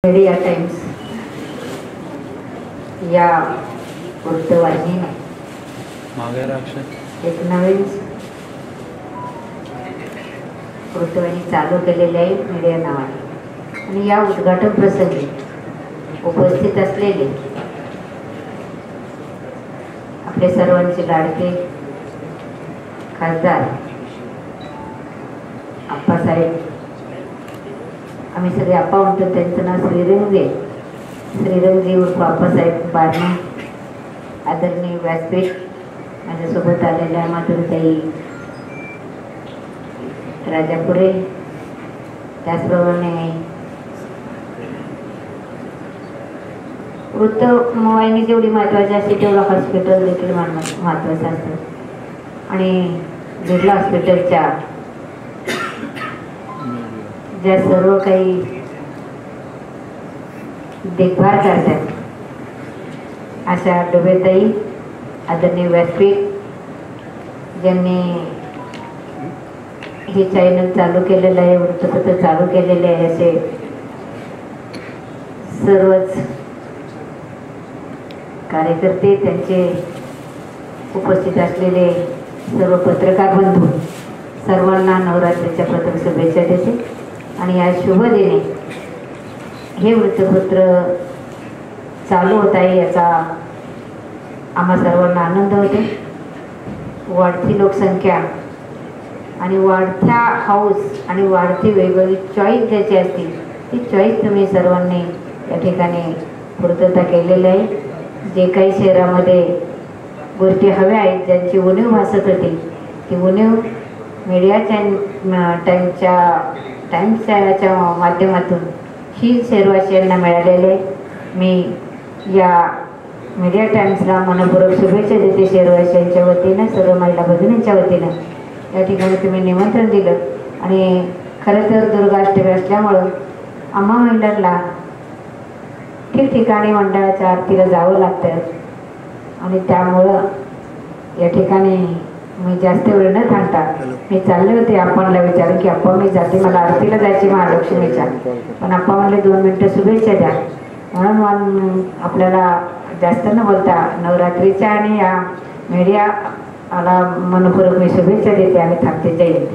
Media times या वृत्तवाहिनीने एक नवीन वृत्तवाहिनी चालू केलेली आहे मीडिया नावाने। आणि या उद्घाटन प्रसंगी उपस्थित असलेले आपले सर्वांचे लाडके खासदार आप्पासाहेब, आम्ही सगळे आप्पा म्हणतो, त्यांचं नाव श्रीरंगजी उर्फ आप्पासाहेब बारणे, आदरणीय व्यासपीठ, माझ्यासोबत आलेल्या माधुरीताई राजापुरे, त्याचप्रमाणे वृत्तवाहिनी जेवढी महत्त्वाची असते तेवढं हॉस्पिटल देखील महत्त्वाचं असतं। आणि बिर्ला हॉस्पिटलच्या ज्या सर्व काही देखभाल करतात अशा डोबेताई, आदरणीय व्यासपीठ, ज्यांनी हे चॅनल चालू केलेलं आहे, वृत्तपत्र चालू केलेले आहे, असे सर्वच कार्यकर्ते, त्यांचे उपस्थित असलेले सर्व पत्रकार बंधू, सर्वांना नवरात्रीच्या प्रथम शुभेच्छा देते। आणि या शुभ दिनी हे वृत्तपत्र चालू होत आहे याचा आम्हा सर्वांना आनंद होतो। वाढती लोकसंख्या आणि वाढत्या हाऊस आणि वाढती वेगवेगळी चॉईस ज्याची असते ती चॉईस तुम्ही सर्वांनी या ठिकाणी पूर्तता केलेली आहे। जे काही शहरामध्ये गोष्टी हव्या आहेत, ज्यांची उणीव भासत होती, ती उणीव मीडिया टाइम्सच्या माध्यमातून ही शहरवासियांना मिळालेले। मी या मीडिया टाइम्सला मनपूर्वक शुभेच्छा देते शहरवासियांच्या वतीनं, सर्व महिला भगिनींच्या वतीनं। या ठिकाणी तुम्ही निमंत्रण दिलं आणि खरं तर दुर्गाष्टमी असल्यामुळं आम्हा महिलांना ठिकठिकाणी मंडळाच्या आरतीला जावं लागतं आणि त्यामुळं या ठिकाणी मी जास्त वेळ न थांबता मी चालले होते आपणला विचारून की आप्पा मी जाते, मला आरतीला जायची महालक्ष्मीच्या, पण आप्पा म्हणले 2 मिनटं शुभेच्छा द्या। म्हणून आपल्याला जास्त न बोलता नवरात्रीच्या आणि या मीडियाला मनपूर्वक मी शुभेच्छा देते आणि थांबते। जय हिंद।